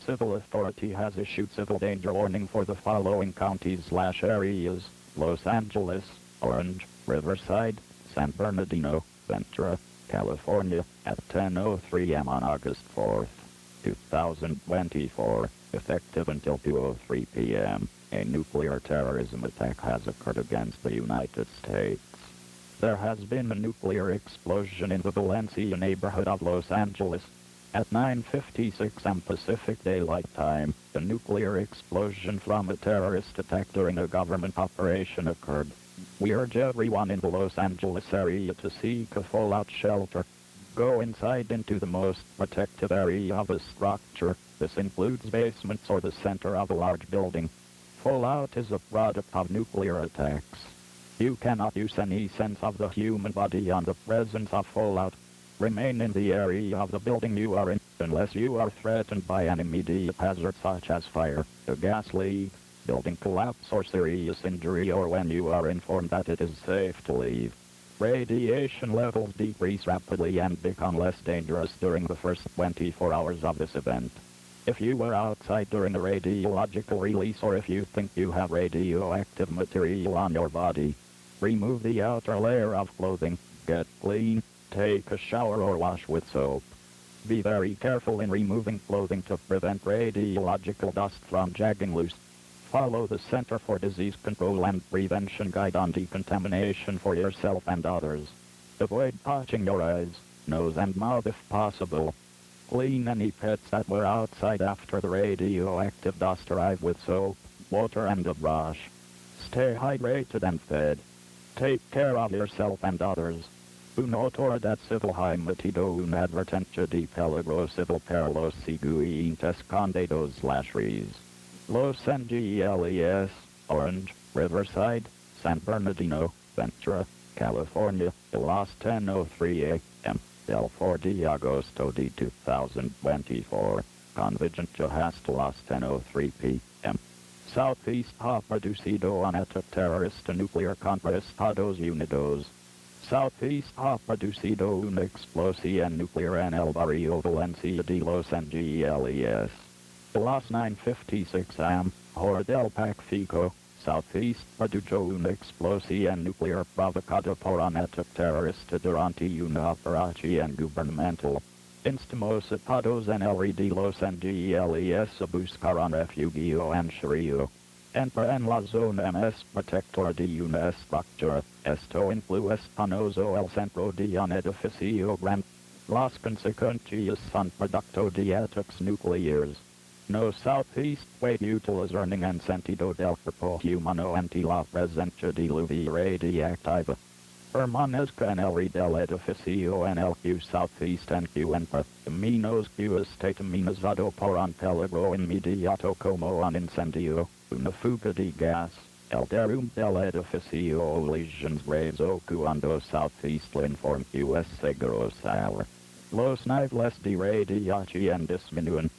civil authority has issued civil danger warning for the following counties/areas: Los Angeles, Orange, Riverside, San Bernardino, Ventura, California, at 10:03 am on August 4th, 2024, effective until 2:03 p.m. A nuclear terrorism attack has occurred against the United States. There has been a nuclear explosion in the Valencia neighborhood of Los Angeles. At 9:56 am Pacific Daylight Time, a nuclear explosion from a terrorist attack during a government operation occurred. We urge everyone in the Los Angeles area to seek a fallout shelter. Go inside into the most protective area of a structure. This includes basements or the center of a large building. Fallout is a product of nuclear attacks. You cannot use any sense of the human body on the presence of fallout. Remain in the area of the building you are in, unless you are threatened by an immediate hazard such as fire, a gas leak, building collapse or serious injury, or when you are informed that it is safe to leave. Radiation levels decrease rapidly and become less dangerous during the first 24 hours of this event. If you were outside during a radiological release, or if you think you have radioactive material on your body, remove the outer layer of clothing, get clean, take a shower or wash with soap. Be very careful in removing clothing to prevent radiological dust from dragging loose. Follow the Center for Disease Control and Prevention guide on decontamination for yourself and others. Avoid touching your eyes, nose and mouth if possible. Clean any pets that were outside after the radioactive dust arrived with soap, water and a brush. Stay hydrated and fed. Take care of yourself and others. Un autor dat civil hay metido un advertencia de peligro civil per los siguientes condados/res. Los Angeles, Orange, Riverside, San Bernardino, Ventura, California, las 10:03 a.m. del 4 de agosto de 2024, convigencia hasta las 10:03 p.m. Southeast ha producido un ataque terrorista nuclear contra Estados Unidos. Southeast ha producido una explosión nuclear en el barrio Valencia de Los Angeles. Las 9:56 am, hora del Pacífico, Southeast produjo una explosión nuclear provocada por un ataque terrorista durante una operación gubernamental. Instamos situados en el de Los Angeles a buscar un refugio en Shrio. Entra en la zona más protectora de una estructura. Esto incluye espanoso el centro de un edificio grande. Las consecuencias son producto de ataques nucleares. No Southeast puede utilizar ningún sentido del cuerpo humano ante la presencia de luz radiactiva. Permanezca en el del edificio en el que Southeast encuentra, menos que esté amenazado por un peligro inmediato como un incendio, una fuga de gas, el derrumbe del edificio o lesiones graves cuando Southeast le informa que es seguro salir. Los niveles de radiación disminuyen.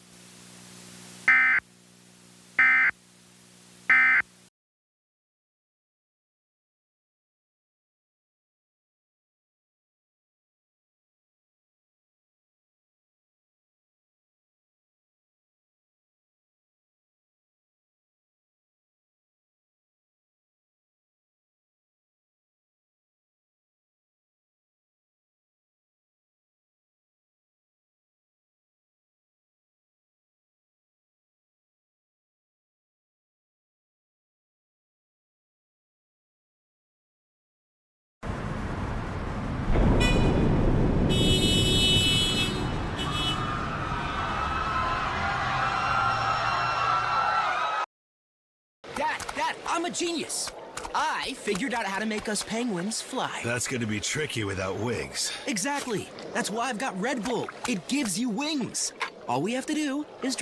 Dad, I'm a genius. I figured out how to make us penguins fly. That's gonna be tricky without wings. Exactly. That's why I've got Red Bull. It gives you wings. All we have to do is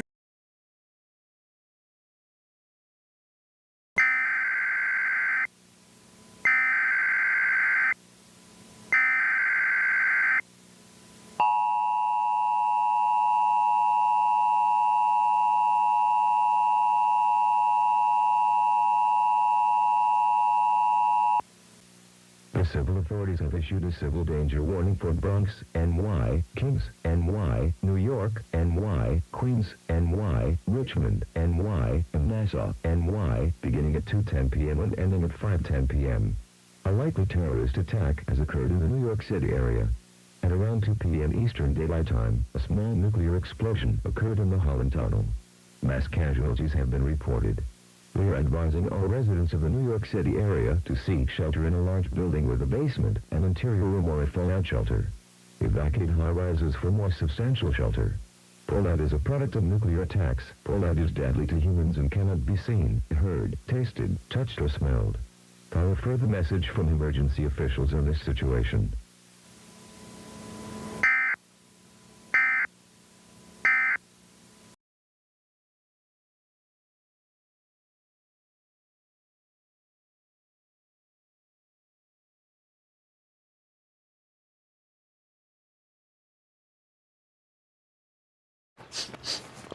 The civil authorities have issued a civil danger warning for Bronx, NY, Kings, NY, New York, NY, Queens, NY, Richmond, NY, and Nassau, NY, beginning at 2:10 p.m. and ending at 5:10 p.m. A likely terrorist attack has occurred in the New York City area. At around 2 p.m. Eastern Daylight Time, a small nuclear explosion occurred in the Holland Tunnel. Mass casualties have been reported. We are advising all residents of the New York City area to seek shelter in a large building with a basement, an interior room, or a fallout shelter. Evacuate high-rises for more substantial shelter. Fallout is a product of nuclear attacks. Fallout is deadly to humans and cannot be seen, heard, tasted, touched, or smelled. Follow further message from emergency officials on this situation.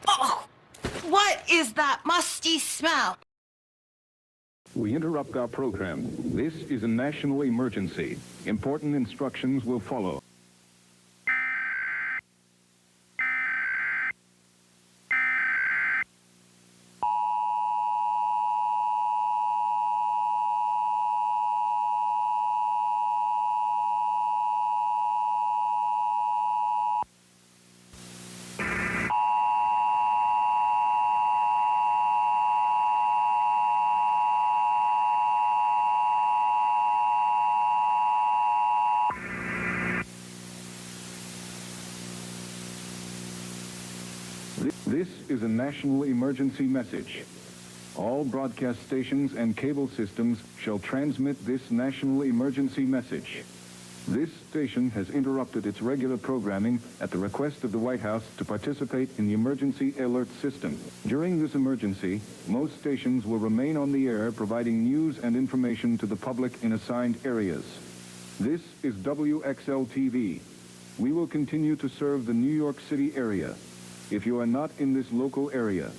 Oh, what is that musty smell? We interrupt our program. This is a national emergency. Important instructions will follow. This is a national emergency message. All broadcast stations and cable systems shall transmit this national emergency message. This station has interrupted its regular programming at the request of the White House to participate in the emergency alert system. During this emergency, most stations will remain on the air providing news and information to the public in assigned areas. This is WXL-TV. We will continue to serve the New York City area. If you are not in this local area,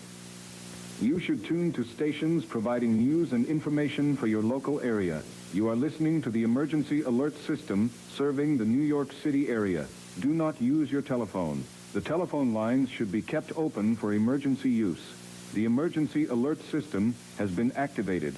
you should tune to stations providing news and information for your local area. You are listening to the emergency alert system serving the New York City area. Do not use your telephone. The telephone lines should be kept open for emergency use. The emergency alert system has been activated.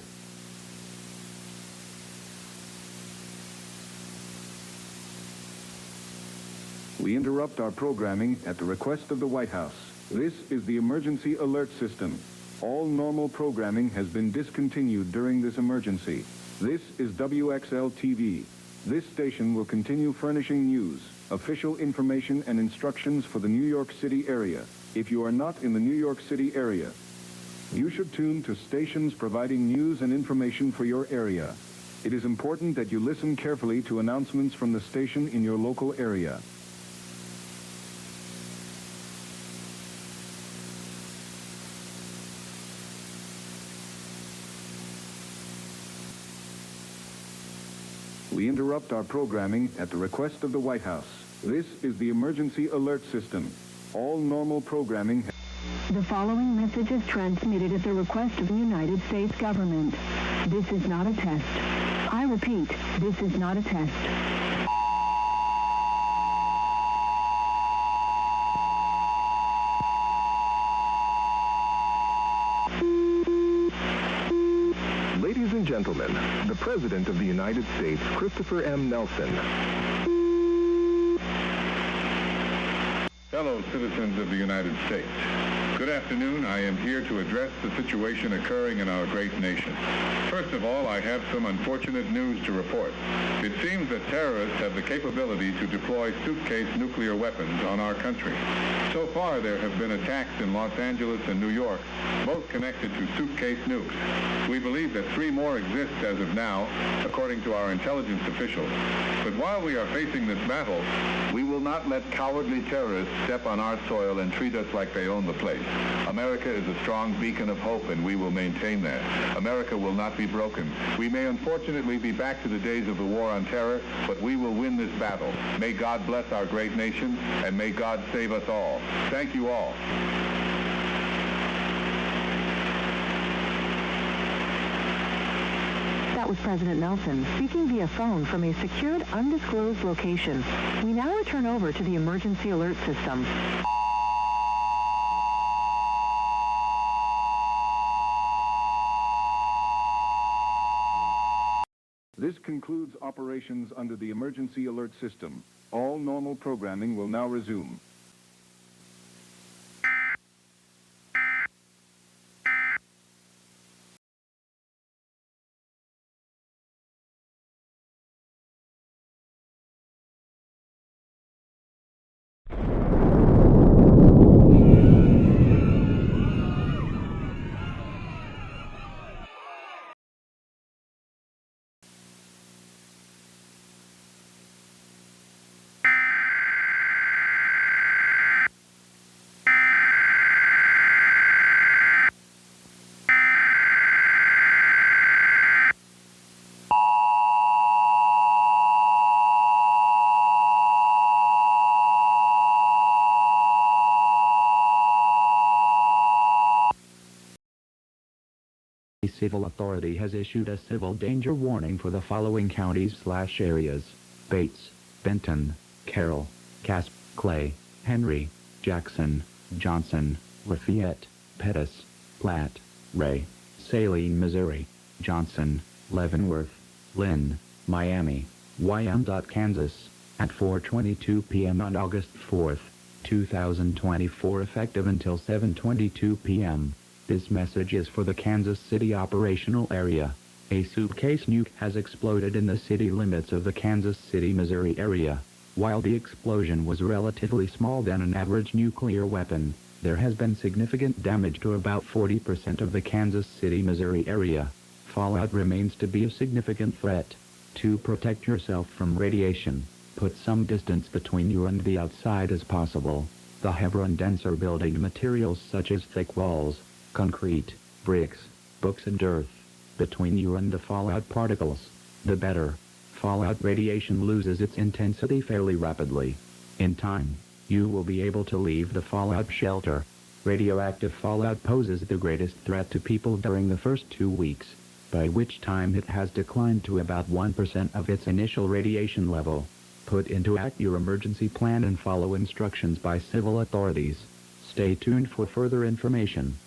We interrupt our programming at the request of the White House. This is the emergency alert system. All normal programming has been discontinued during this emergency. This is WXL-TV. This station will continue furnishing news, official information, and instructions for the New York City area. If you are not in the New York City area, you should tune to stations providing news and information for your area. It is important that you listen carefully to announcements from the station in your local area. We interrupt our programming at the request of the White House. This is the emergency alert system. All normal programming... The following message is transmitted at the request of the United States government. This is not a test. I repeat, this is not a test. Ladies and gentlemen, the President of the United States, Christopher M. Nelson. Fellow citizens of the United States, good afternoon. I am here to address the situation occurring in our great nation. First of all, I have some unfortunate news to report. It seems that terrorists have the capability to deploy suitcase nuclear weapons on our country. So far, there have been attacks in Los Angeles and New York, both connected to suitcase nukes. We believe that 3 more exist as of now, according to our intelligence officials. But while we are facing this battle, we will not let cowardly terrorists step on our soil and treat us like they own the place. America is a strong beacon of hope, and we will maintain that. America will not be broken. We may unfortunately be back to the days of the war on terror, but we will win this battle. May God bless our great nation, and may God save us all. Thank you all. That That was President Nelson speaking via phone from a secured, undisclosed location. We now return over to the emergency alert system. This concludes operations under the emergency alert system. All normal programming will now resume. A civil authority has issued a civil danger warning for the following counties/areas: Bates, Benton, Carroll, Cass, Clay, Henry, Jackson, Johnson, Lafayette, Pettus, Platte, Ray, Saline, Missouri, Johnson, Leavenworth, Lynn, Miami, Wyandotte, Kansas, at 4:22 p.m. on August 4, 2024, effective until 7:22 p.m. This message is for the Kansas City operational area. A suitcase nuke has exploded in the city limits of the Kansas City, Missouri area. While the explosion was relatively small than an average nuclear weapon, there has been significant damage to about 40% of the Kansas City, Missouri area. Fallout remains to be a significant threat. To protect yourself from radiation, put some distance between you and the outside as possible. The heavier and denser building materials such as thick walls, concrete, bricks, books and earth between you and the fallout particles, the better. Fallout radiation loses its intensity fairly rapidly. In time, you will be able to leave the fallout shelter. Radioactive fallout poses the greatest threat to people during the first 2 weeks, by which time it has declined to about 1% of its initial radiation level. Put into act your emergency plan and follow instructions by civil authorities. Stay tuned for further information.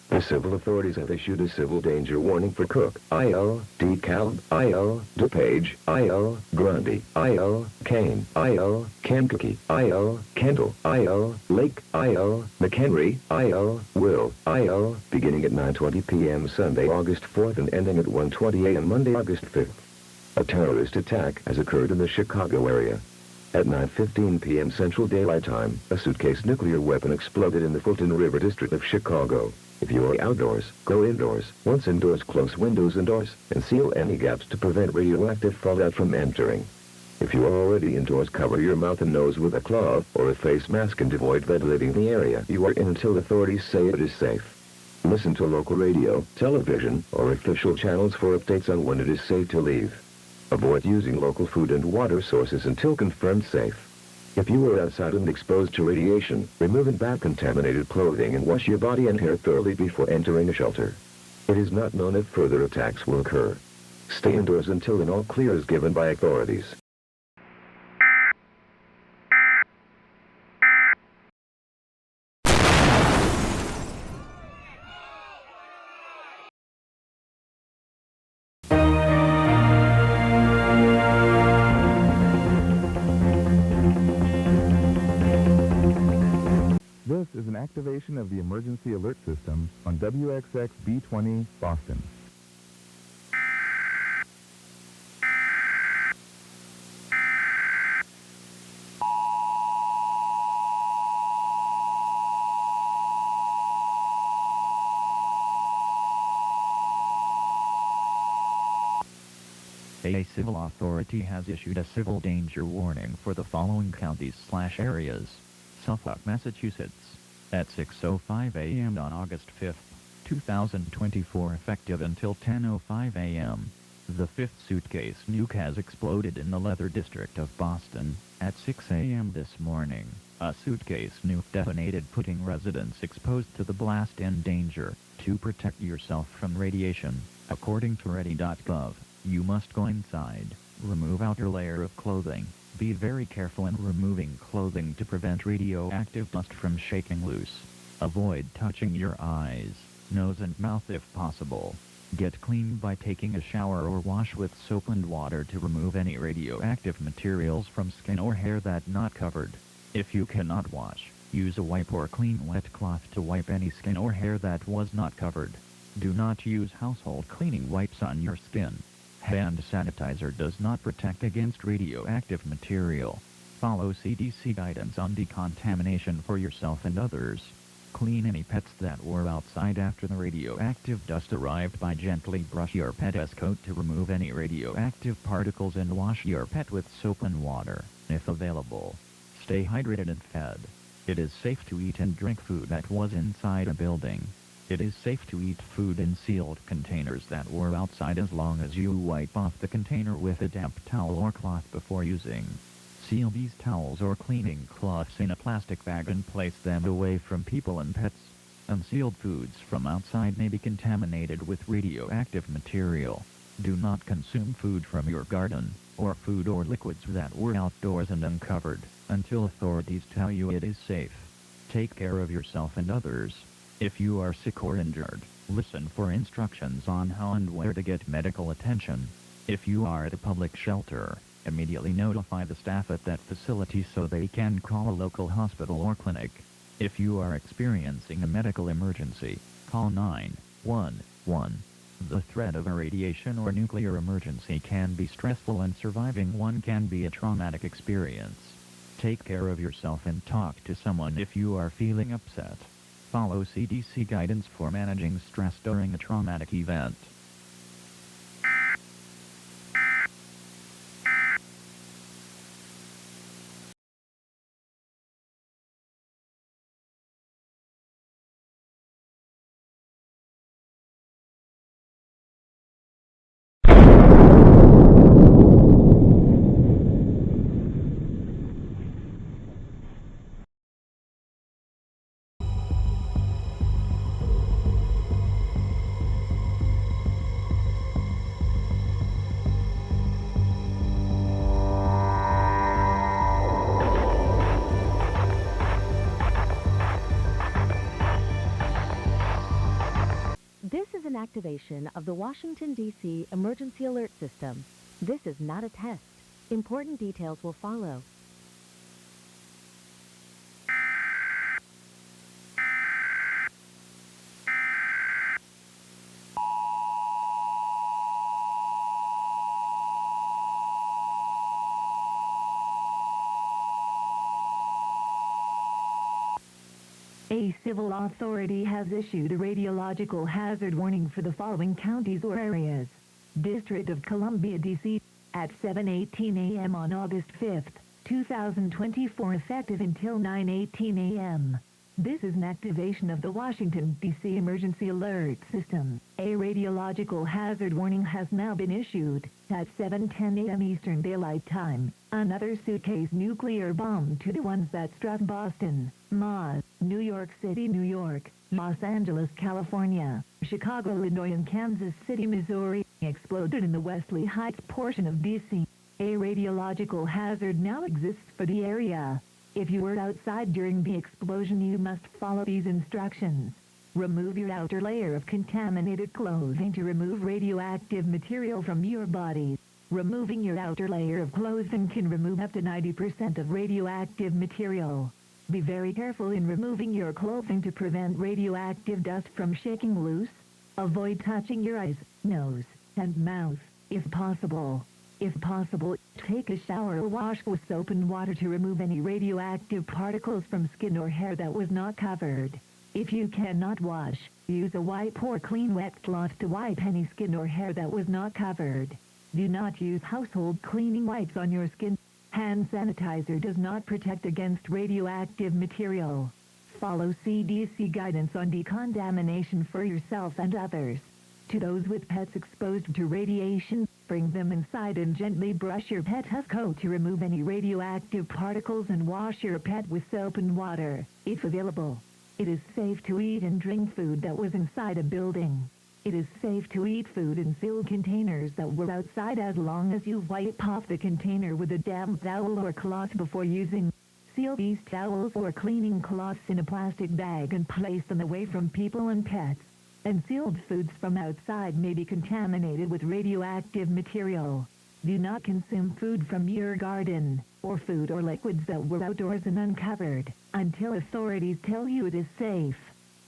The civil authorities have issued a civil danger warning for Cook, I.O., DeKalb, I.O., DuPage, I.O., Grundy, I.O., Kane, I.O., Kankakee, I.O., Kendall, I.O., Lake, I.O., McHenry, I.O., Will, I.O., beginning at 9:20 p.m. Sunday, August 4th and ending at 1:20 a.m. Monday, August 5th. A terrorist attack has occurred in the Chicago area. At 9:15 p.m. Central Daylight Time, a suitcase nuclear weapon exploded in the Fulton River district of Chicago. If you are outdoors, go indoors. Once indoors, close windows and doors, and seal any gaps to prevent radioactive fallout from entering. If you are already indoors, cover your mouth and nose with a cloth or a face mask and avoid ventilating the area you are in until authorities say it is safe. Listen to local radio, television, or official channels for updates on when it is safe to leave. Avoid using local food and water sources until confirmed safe. If you are outside and exposed to radiation, remove and back contaminated clothing and wash your body and hair thoroughly before entering a shelter. It is not known if further attacks will occur. Stay indoors until an all clear is given by authorities. This is an activation of the emergency alert system on WXX B20 Boston. A civil authority has issued a civil danger warning for the following counties/areas. Suffolk, Massachusetts. At 6:05 a.m. on August 5, 2024, effective until 10:05 a.m. The fifth suitcase nuke has exploded in the Leather District of Boston. At 6 a.m. this morning, a suitcase nuke detonated, putting residents exposed to the blast in danger. To protect yourself from radiation, according to ready.gov, you must go inside, remove outer layer of clothing. Be very careful in removing clothing to prevent radioactive dust from shaking loose. Avoid touching your eyes, nose and mouth if possible. Get clean by taking a shower or wash with soap and water to remove any radioactive materials from skin or hair that not covered. If you cannot wash, use a wipe or clean wet cloth to wipe any skin or hair that was not covered. Do not use household cleaning wipes on your skin. Hand sanitizer does not protect against radioactive material. Follow CDC guidance on decontamination for yourself and others. Clean any pets that were outside after the radioactive dust arrived by gently brush your pet's coat to remove any radioactive particles and wash your pet with soap and water, if available. Stay hydrated and fed. It is safe to eat and drink food that was inside a building. It is safe to eat food in sealed containers that were outside as long as you wipe off the container with a damp towel or cloth before using. Seal these towels or cleaning cloths in a plastic bag and place them away from people and pets. Unsealed foods from outside may be contaminated with radioactive material. Do not consume food from your garden, or food or liquids that were outdoors and uncovered, until authorities tell you it is safe. Take care of yourself and others. If you are sick or injured, listen for instructions on how and where to get medical attention. If you are at a public shelter, immediately notify the staff at that facility so they can call a local hospital or clinic. If you are experiencing a medical emergency, call 911. The threat of a radiation or nuclear emergency can be stressful, and surviving one can be a traumatic experience. Take care of yourself and talk to someone if you are feeling upset. Follow CDC guidance for managing stress during a traumatic event. This is an activation of the Washington, D.C. Emergency Alert System. This is not a test. Important details will follow. A civil authority has issued a radiological hazard warning for the following counties or areas. District of Columbia, D.C. at 7:18 a.m. on August 5th, 2024, effective until 9:18 a.m. This is an activation of the Washington, D.C. Emergency Alert System. A radiological hazard warning has now been issued. At 7:10 a.m. Eastern Daylight Time, another suitcase nuclear bomb to the ones that struck Boston, Moss, New York City, New York, Los Angeles, California, Chicago, Illinois, and Kansas City, Missouri, exploded in the Wesley Heights portion of D.C. A radiological hazard now exists for the area. If you were outside during the explosion, you must follow these instructions. Remove your outer layer of contaminated clothing to remove radioactive material from your body. Removing your outer layer of clothing can remove up to 90% of radioactive material. Be very careful in removing your clothing to prevent radioactive dust from shaking loose. Avoid touching your eyes, nose, and mouth, if possible. If possible, take a shower or wash with soap and water to remove any radioactive particles from skin or hair that was not covered. If you cannot wash, use a wipe or clean wet cloth to wipe any skin or hair that was not covered. Do not use household cleaning wipes on your skin. Hand sanitizer does not protect against radioactive material. Follow CDC guidance on decontamination for yourself and others. To those with pets exposed to radiation, bring them inside and gently brush your pet's coat to remove any radioactive particles and wash your pet with soap and water, if available. It is safe to eat and drink food that was inside a building. It is safe to eat food in sealed containers that were outside as long as you wipe off the container with a damp towel or cloth before using. Seal these towels or cleaning cloths in a plastic bag and place them away from people and pets. And sealed foods from outside may be contaminated with radioactive material. Do not consume food from your garden, or food or liquids that were outdoors and uncovered, until authorities tell you it is safe.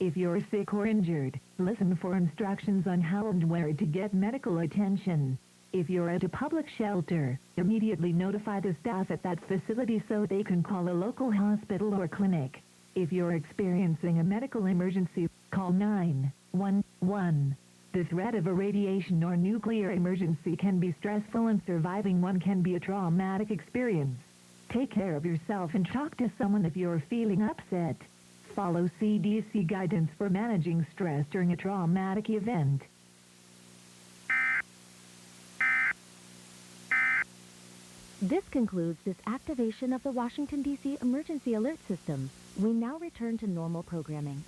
If you're sick or injured, listen for instructions on how and where to get medical attention. If you're at a public shelter, immediately notify the staff at that facility so they can call a local hospital or clinic. If you're experiencing a medical emergency, call 911. The threat of a radiation or nuclear emergency can be stressful, and surviving one can be a traumatic experience. Take care of yourself and talk to someone if you're feeling upset. Follow CDC guidance for managing stress during a traumatic event. This concludes this activation of the Washington, D.C. Emergency Alert System. We now return to normal programming.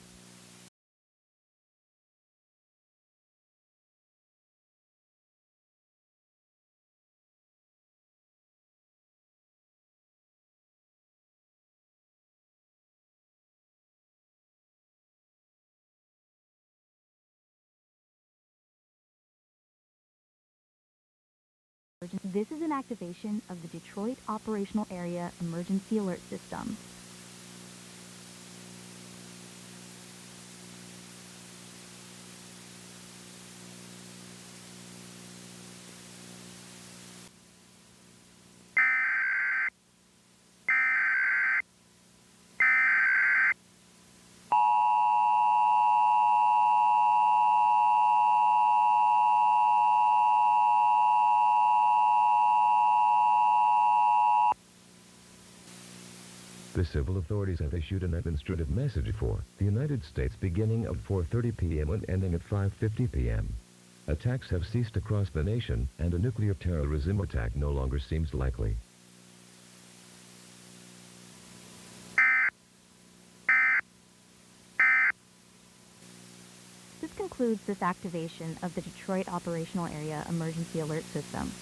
This is an activation of the Detroit Operational Area Emergency Alert System. The civil authorities have issued an administrative message for the United States beginning at 4:30 p.m. and ending at 5:50 p.m. Attacks have ceased across the nation, and a nuclear terrorism attack no longer seems likely. This concludes this activation of the Detroit Operational Area Emergency Alert System.